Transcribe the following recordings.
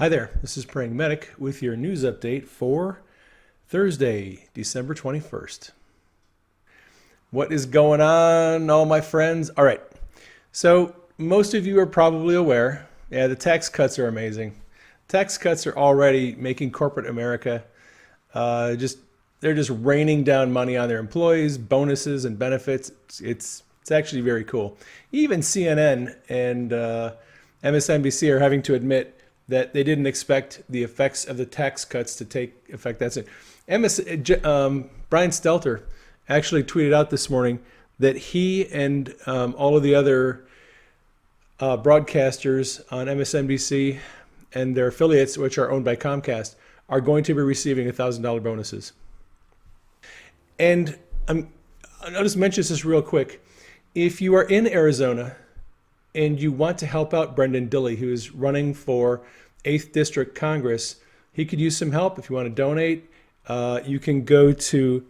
Hi there, this is Praying Medic with your news update for Thursday, December 21st. What is going on, all my friends? All right, so most of you are probably aware, the tax cuts are amazing. Tax cuts are already making corporate America they're just raining down money on their employees, bonuses and benefits. It's actually very cool. Even CNN and MSNBC are having to admit that they didn't expect the effects of the tax cuts to take effect. That's it. Brian Stelter actually tweeted out this morning that he and all of the other broadcasters on MSNBC and their affiliates, which are owned by Comcast, are going to be receiving $1,000 bonuses. And I'll just mention this real quick. If you are in Arizona and you want to help out Brendan Dilley, who is running for 8th District Congress, he could use some help. If you want to donate, you can go to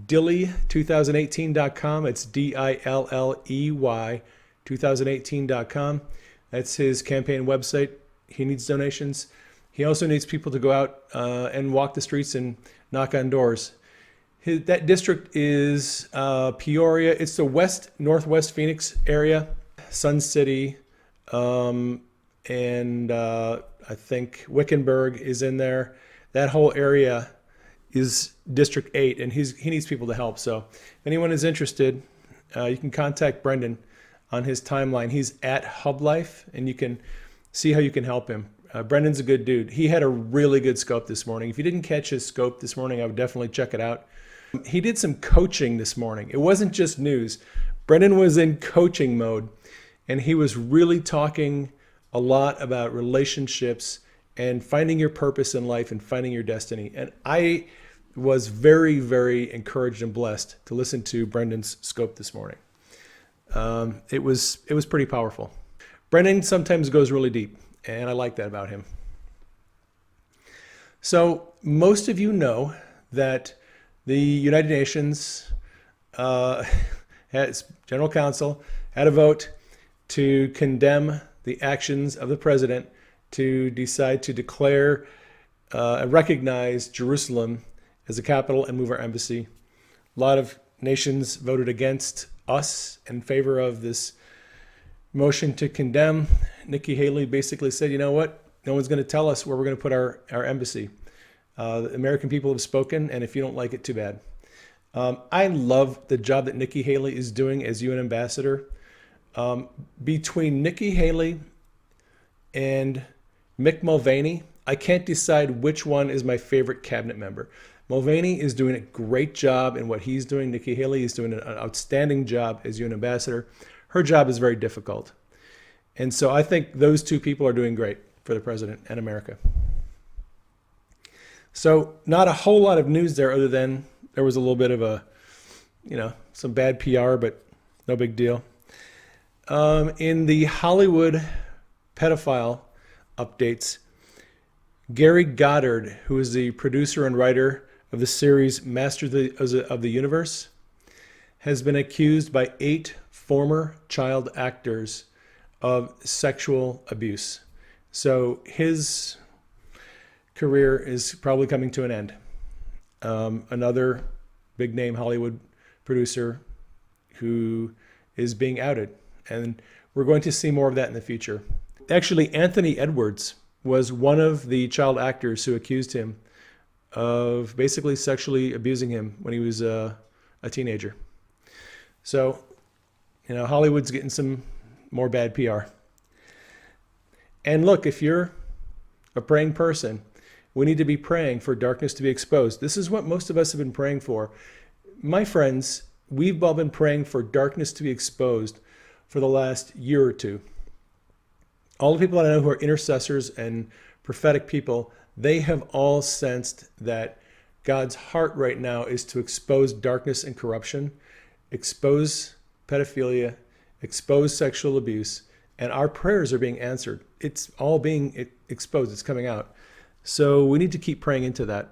Dilley2018.com. It's Dilley 2018.com. That's his campaign website. He needs donations. He also needs people to go out and walk the streets and knock on doors. That district is Peoria. It's the northwest Phoenix area, Sun City, and I think Wickenburg is in there. That whole area is District 8, and he needs people to help. So if anyone is interested, you can contact Brendan on his timeline. He's at HubLife, and you can see how you can help him. Brendan's a good dude. He had a really good scope this morning. If you didn't catch his scope this morning, I would definitely check it out. He did some coaching this morning. It wasn't just news. Brendan was in coaching mode, and he was really talking a lot about relationships and finding your purpose in life and finding your destiny. And I was very, very encouraged and blessed to listen to Brendan's scope this morning. It was pretty powerful. Brendan sometimes goes really deep, and I like that about him. So most of you know that the United Nations General Council had a vote to condemn the actions of the president to decide to declare and recognize Jerusalem as the capital and move our embassy. A lot of nations voted against us in favor of this motion to condemn. Nikki Haley basically said, you know what? No one's going to tell us where we're going to put our embassy. The American people have spoken, and if you don't like it, too bad. I love the job that Nikki Haley is doing as UN ambassador. Between Nikki Haley and Mick Mulvaney, I can't decide which one is my favorite cabinet member. Mulvaney is doing a great job in what he's doing. Nikki Haley is doing an outstanding job as UN ambassador. Her job is very difficult. And so I think those two people are doing great for the president and America. So not a whole lot of news there other than there was a little bit of some bad PR, but no big deal. In the Hollywood pedophile updates, Gary Goddard, who is the producer and writer of the series Masters of the Universe, has been accused by 8 former child actors of sexual abuse. So his career is probably coming to an end. Another big name Hollywood producer who is being outed. And we're going to see more of that in the future. Actually, Anthony Edwards was one of the child actors who accused him of basically sexually abusing him when he was a teenager. So, Hollywood's getting some more bad PR. And look, if you're a praying person, we need to be praying for darkness to be exposed. This is what most of us have been praying for. My friends, we've all been praying for darkness to be exposed for the last year or two. All the people that I know who are intercessors and prophetic people, they have all sensed that God's heart right now is to expose darkness and corruption, expose pedophilia, expose sexual abuse, and our prayers are being answered. It's all being exposed. It's coming out. So we need to keep praying into that.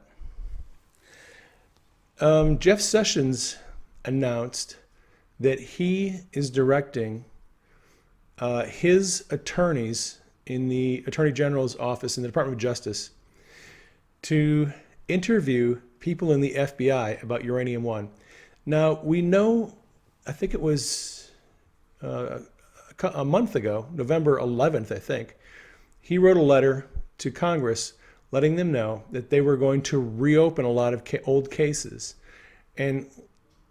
Jeff Sessions announced that he is directing his attorneys in the Attorney General's office in the Department of Justice to interview people in the FBI about Uranium One. Now, we know, I think it was a month ago, November 11th, I think, he wrote a letter to Congress letting them know that they were going to reopen a lot of old cases and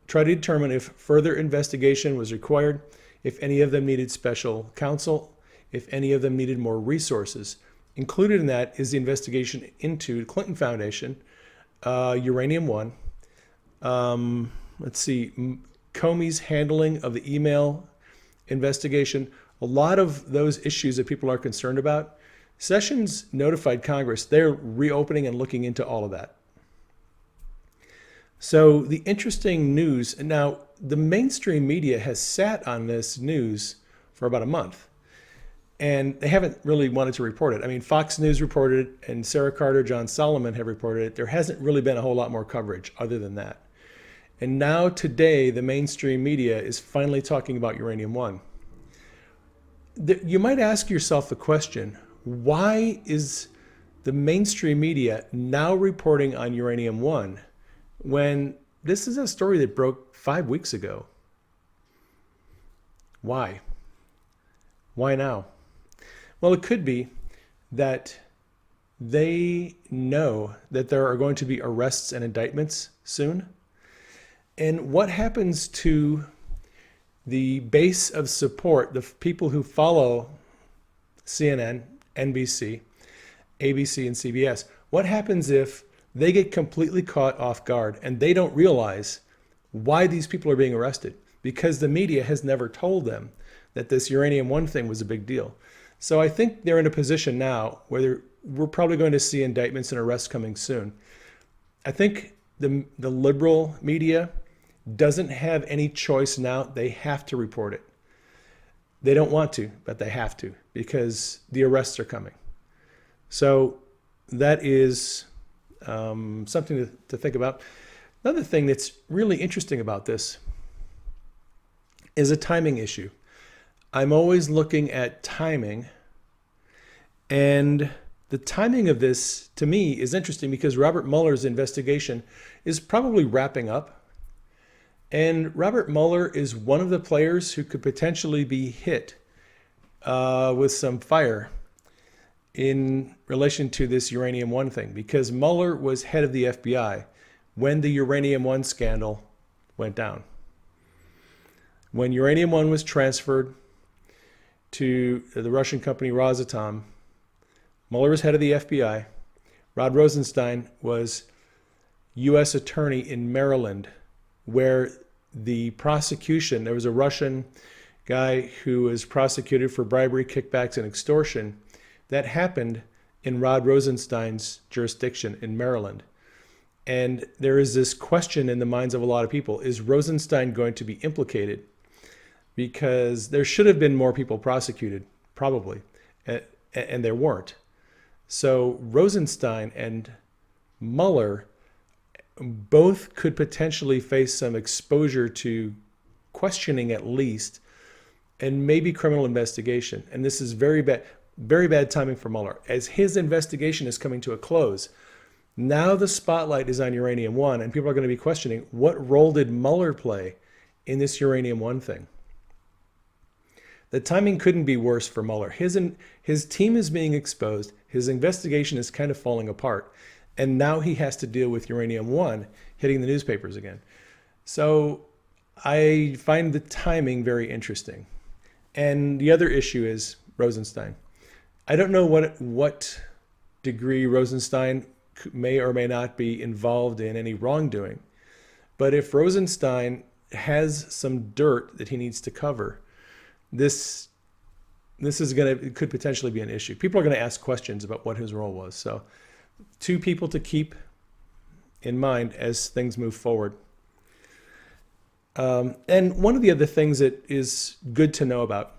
try to determine if further investigation was required, if any of them needed special counsel, if any of them needed more resources. Included in that is the investigation into the Clinton Foundation, Uranium One, Comey's handling of the email investigation, a lot of those issues that people are concerned about. Sessions notified Congress they're reopening and looking into all of that. So the interesting news, now the mainstream media has sat on this news for about a month, and they haven't really wanted to report it. I mean, Fox News reported it, and Sarah Carter, John Solomon have reported it. There hasn't really been a whole lot more coverage other than that. And now today, the mainstream media is finally talking about Uranium One. You might ask yourself the question, why is the mainstream media now reporting on Uranium One when this is a story that broke 5 weeks ago? Why? Why now? Well, it could be that they know that there are going to be arrests and indictments soon. And what happens to the base of support, the people who follow CNN, NBC, ABC, and CBS? What happens if they get completely caught off guard and they don't realize why these people are being arrested? Because the media has never told them that this Uranium One thing was a big deal. So I think they're in a position now where we're probably going to see indictments and arrests coming soon. I think the liberal media doesn't have any choice now. They have to report it. They don't want to, but they have to because the arrests are coming. So that is something to think about. Another thing that's really interesting about this is a timing issue. I'm always looking at timing, and the timing of this, to me, is interesting because Robert Mueller's investigation is probably wrapping up. And Robert Mueller is one of the players who could potentially be hit with some fire in relation to this Uranium One thing, because Mueller was head of the FBI when the Uranium One scandal went down. When Uranium One was transferred to the Russian company Rosatom, Mueller was head of the FBI. Rod Rosenstein was U.S. attorney in Maryland, where the prosecution, there was a Russian guy who was prosecuted for bribery, kickbacks, and extortion. That happened in Rod Rosenstein's jurisdiction in Maryland. And there is this question in the minds of a lot of people, is Rosenstein going to be implicated? Because there should have been more people prosecuted, probably, and there weren't. So Rosenstein and Mueller both could potentially face some exposure to questioning at least, and maybe criminal investigation. And this is very bad timing for Mueller. As his investigation is coming to a close, now the spotlight is on Uranium One, and people are going to be questioning, what role did Mueller play in this Uranium One thing? The timing couldn't be worse for Mueller. His team is being exposed. His investigation is kind of falling apart. And now he has to deal with Uranium One hitting the newspapers again. So I find the timing very interesting. And the other issue is Rosenstein. I don't know what degree Rosenstein may or may not be involved in any wrongdoing. But if Rosenstein has some dirt that he needs to cover, this could potentially be an issue. People are going to ask questions about what his role was. So two people to keep in mind as things move forward. And one of the other things that is good to know about,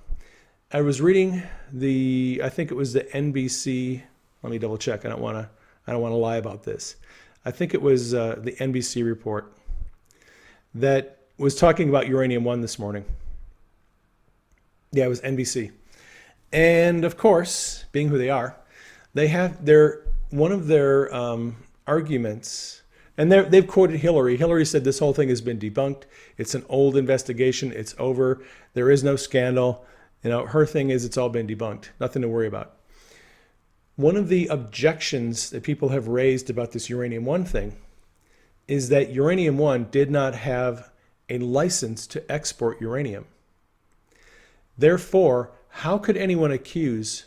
I was reading I think it was the NBC. Let me double check. I don't want to lie about this. I think it was the NBC report that was talking about Uranium One this morning. Yeah, it was NBC. And of course, being who they are, they have one of their arguments, and they've quoted Hillary. Hillary said this whole thing has been debunked. It's an old investigation. It's over. There is no scandal. Her thing is it's all been debunked. Nothing to worry about. One of the objections that people have raised about this Uranium One thing is that Uranium One did not have a license to export uranium. Therefore, how could anyone accuse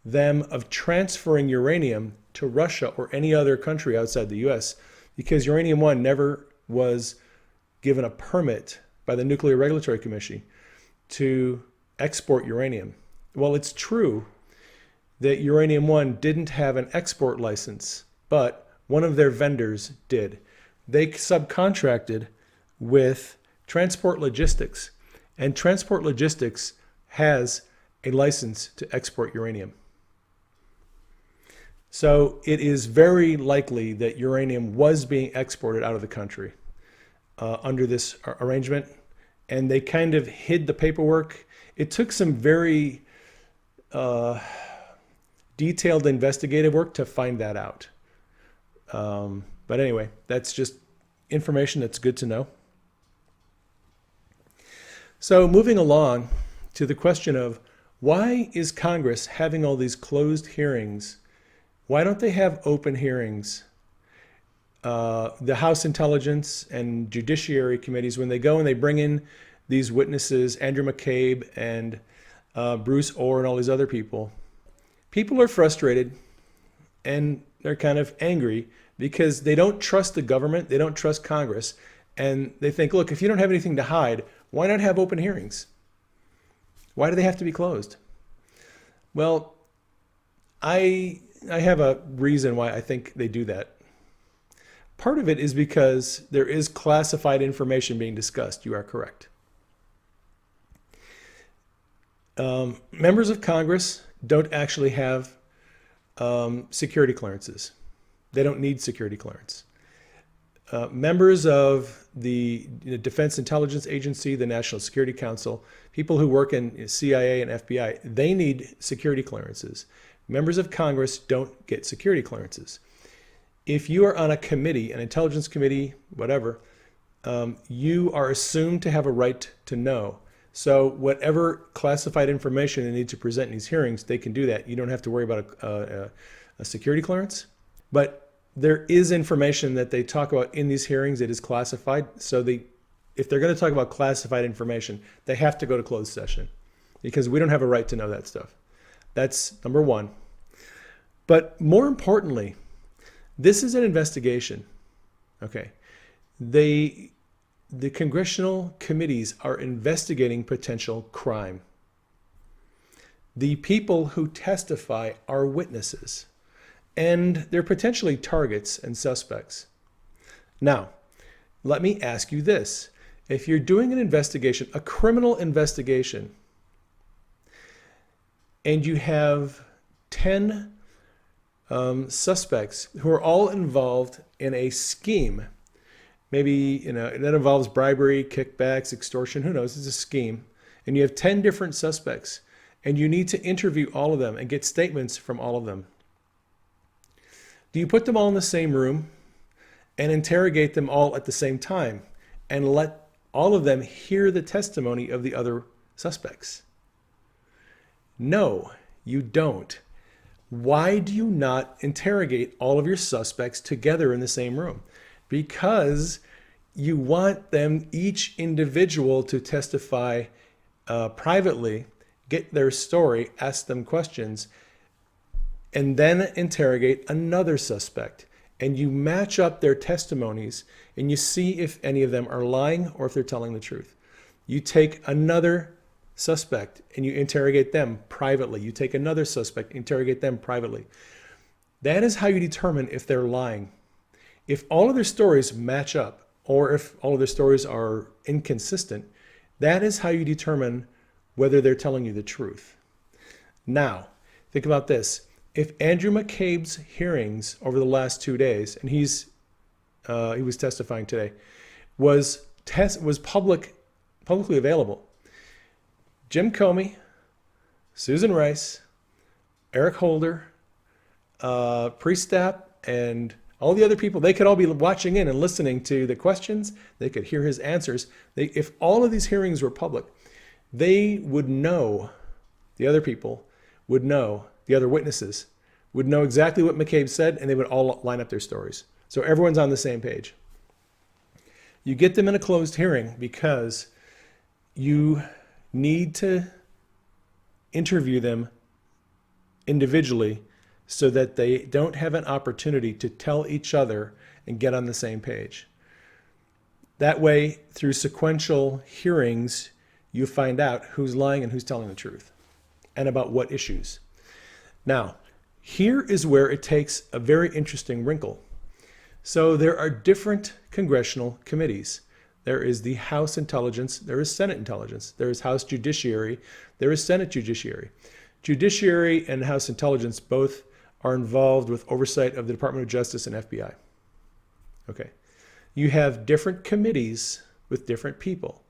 them of transferring uranium to Russia or any other country outside the US? Because Uranium One never was given a permit by the Nuclear Regulatory Commission to export uranium. Well, it's true that Uranium One didn't have an export license, but one of their vendors did. They subcontracted with Transport Logistics, and Transport Logistics has a license to export uranium. So it is very likely that uranium was being exported out of the country under this arrangement, and they kind of hid the paperwork. It took some very detailed investigative work to find that out. But anyway, that's just information that's good to know. So moving along to the question of why is Congress having all these closed hearings? Why don't they have open hearings? The House Intelligence and Judiciary Committees, when they go and they bring in these witnesses, Andrew McCabe and Bruce Orr and all these other people, people are frustrated and they're kind of angry because they don't trust the government, they don't trust Congress, and they think, look, if you don't have anything to hide, why not have open hearings? Why do they have to be closed? Well, I have a reason why I think they do that. Part of it is because there is classified information being discussed. You are correct. Members of Congress don't actually have security clearances. They don't need security clearance. Members of the Defense Intelligence Agency, the National Security Council, people who work in CIA and FBI, they need security clearances. Members of Congress don't get security clearances. If you are on a committee, an intelligence committee, whatever, you are assumed to have a right to know. So whatever classified information they need to present in these hearings, they can do that. You don't have to worry about a security clearance. But there is information that they talk about in these hearings that is classified. So if they're going to talk about classified information, they have to go to closed session because we don't have a right to know that stuff. That's number one. But more importantly, this is an investigation. Okay. The congressional committees are investigating potential crime. The people who testify are witnesses, and they're potentially targets and suspects. Now, let me ask you this. If you're doing an investigation, a criminal investigation, and you have 10 suspects who are all involved in a scheme, maybe that involves bribery, kickbacks, extortion, who knows, it's a scheme, and you have 10 different suspects, and you need to interview all of them and get statements from all of them. Do you put them all in the same room and interrogate them all at the same time and let all of them hear the testimony of the other suspects? No, you don't. Why do you not interrogate all of your suspects together in the same room? Because you want them, each individual, to testify privately, get their story, ask them questions, and then interrogate another suspect. And you match up their testimonies and you see if any of them are lying or if they're telling the truth. You take another suspect and you interrogate them privately. You take another suspect, interrogate them privately. That is how you determine if they're lying. If all of their stories match up or if all of their stories are inconsistent, that is how you determine whether they're telling you the truth. Now, think about this. If Andrew McCabe's hearings over the last 2 days, and he was testifying today, was publicly available, Jim Comey, Susan Rice, Eric Holder, Priestap, and all the other people, they could all be watching in and listening to the questions. They could hear his answers. If all of these hearings were public, they would know, the other people would know, the other witnesses would know exactly what McCabe said, and they would all line up their stories. So everyone's on the same page. You get them in a closed hearing because you need to interview them individually so that they don't have an opportunity to tell each other and get on the same page. That way, through sequential hearings, you find out who's lying and who's telling the truth, and about what issues. Now, here is where it takes a very interesting wrinkle. So there are different congressional committees. There is the House Intelligence, there is Senate Intelligence, there is House Judiciary, there is Senate Judiciary. Judiciary and House Intelligence both are involved with oversight of the Department of Justice and FBI. Okay. You have different committees with different people,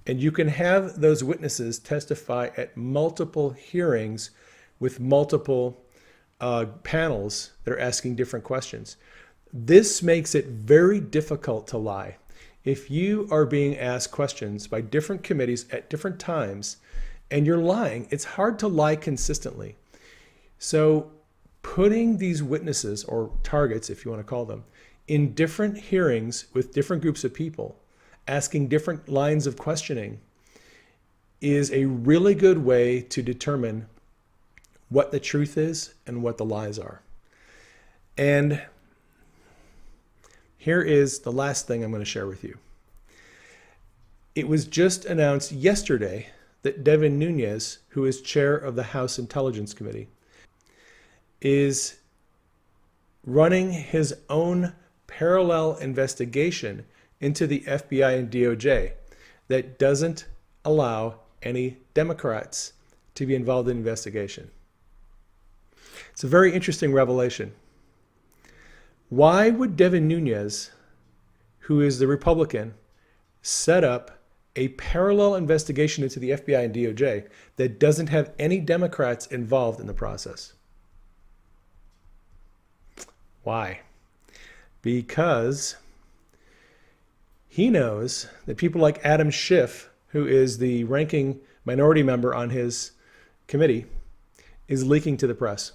and you can have those witnesses testify at multiple hearings with multiple panels that are asking different questions. This makes it very difficult to lie. If you are being asked questions by different committees at different times and you're lying, it's hard to lie consistently. So putting these witnesses, or targets if you want to call them, in different hearings with different groups of people, asking different lines of questioning, is a really good way to determine what the truth is and what the lies are. And here is the last thing I'm going to share with you. It was just announced yesterday that Devin Nunes, who is chair of the House Intelligence Committee, is running his own parallel investigation into the FBI and DOJ that doesn't allow any Democrats to be involved in the investigation. It's a very interesting revelation. Why would Devin Nunes, who is the Republican, set up a parallel investigation into the FBI and DOJ that doesn't have any Democrats involved in the process? Why? Because he knows that people like Adam Schiff, who is the ranking minority member on his committee, is leaking to the press.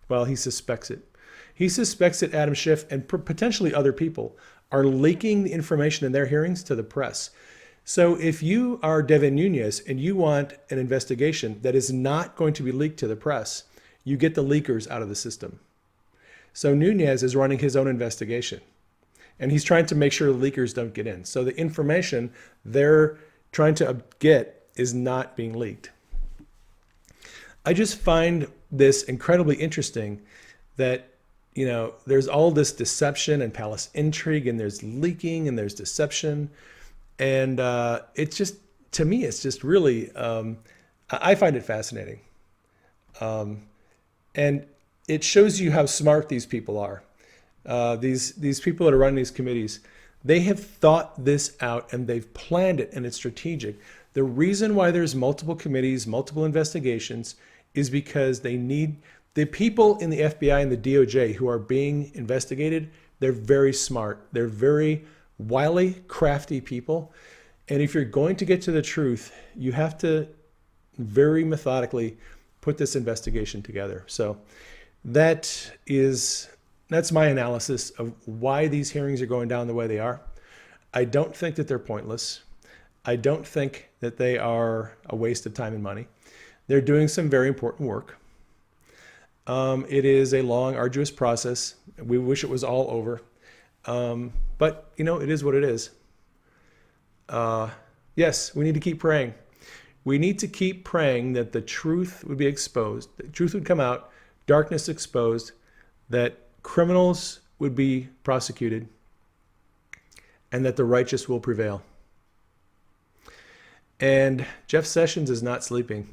Well, he suspects it. He suspects that Adam Schiff and potentially other people are leaking the information in their hearings to the press. So if you are Devin Nunes and you want an investigation that is not going to be leaked to the press, you get the leakers out of the system. So Nunes is running his own investigation, and he's trying to make sure the leakers don't get in. So the information they're trying to get is not being leaked. I just find this incredibly interesting that, you know, there's all this deception and palace intrigue, and there's leaking and there's deception. And it's just, to me, it's just really, I find it fascinating. And it shows you how smart these people are. These people that are running these committees, they have thought this out and they've planned it, and it's strategic. The reason why there's multiple committees, multiple investigations, is because they need the people in the FBI and the DOJ who are being investigated. They're very smart. They're very wily, crafty people. And if you're going to get to the truth, you have to very methodically put this investigation together. So that's my analysis of why these hearings are going down the way they are. I don't think that they're pointless. I don't think that they are a waste of time and money. They're doing some very important work. It is a long, arduous process. We wish it was all over. But, you know, it is what it is. Yes, we need to keep praying. We need to keep praying that the truth would be exposed, the truth would come out, darkness exposed, that criminals would be prosecuted, and that the righteous will prevail. And Jeff Sessions is not sleeping.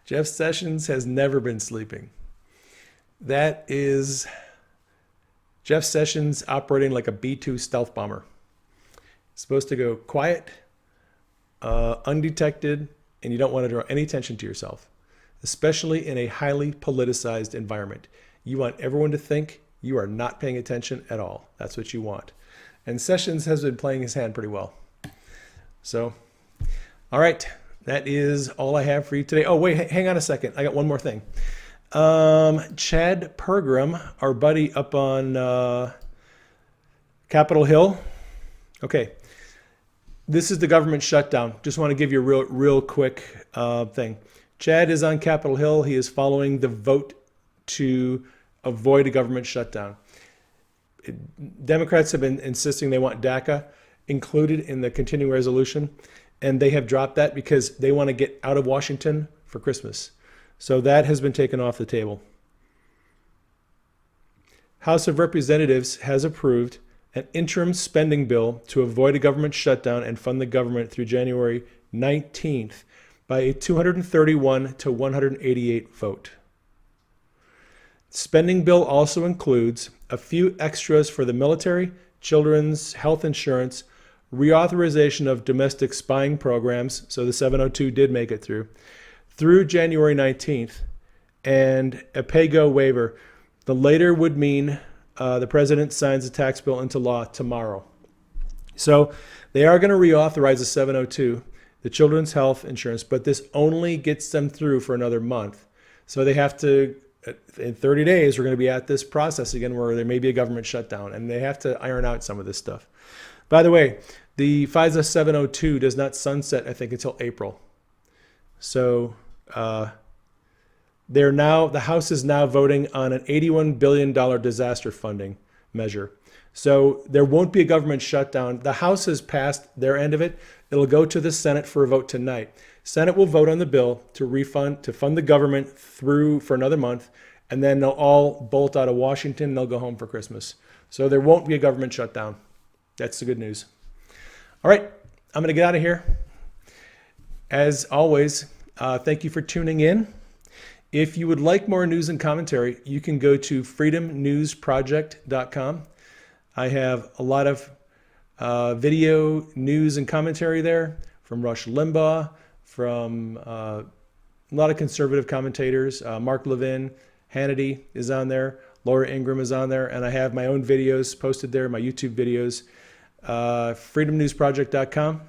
Jeff Sessions has never been sleeping. That is Jeff Sessions operating like a B-2 stealth bomber. Supposed to go quiet, undetected, and you don't want to draw any attention to yourself, especially in a highly politicized environment. You want everyone to think you are not paying attention at all. That's what you want. And Sessions has been playing his hand pretty well. So, all right, that is all I have for you today. Oh, wait, hang on a second. I got one more thing. Chad Pergram, our buddy up on Capitol Hill. Okay, this is the government shutdown. Just want to give you a real quick thing. Chad is on Capitol Hill. He is following the vote to avoid a government shutdown. Democrats have been insisting they want DACA included in the continuing resolution, and they have dropped that because they want to get out of Washington for Christmas. So that has been taken off the table. House of Representatives has approved an interim spending bill to avoid a government shutdown and fund the government through January 19th by a 231 to 188 vote. Spending bill also includes a few extras for the military, children's health insurance, reauthorization of domestic spying programs, so the 702 did make it through January 19th, and a pay-go waiver. The later would mean the president signs the tax bill into law tomorrow. So they are going to reauthorize the 702, the children's health insurance, but this only gets them through for another month. So they have to, in 30 days, we're going to be at this process again where there may be a government shutdown, and they have to iron out some of this stuff. By the way, the FISA 702 does not sunset, I think, until April. So the House is now voting on an $81 billion disaster funding measure. So there won't be a government shutdown. The House has passed their end of it. It'll go to the Senate for a vote tonight. Senate will vote on the bill to fund the government through for another month, and then they'll all bolt out of Washington and they'll go home for Christmas. So there won't be a government shutdown. That's the good news. All right, I'm going to get out of here. As always, thank you for tuning in. If you would like more news and commentary, you can go to freedomnewsproject.com. I have a lot of video news and commentary there from Rush Limbaugh, from a lot of conservative commentators. Mark Levin, Hannity is on there. Laura Ingraham is on there. And I have my own videos posted there, my YouTube videos. freedomnewsproject.com.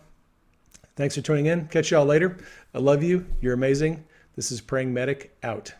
Thanks for tuning in. Catch y'all later. I love you. You're amazing. This is Praying Medic out.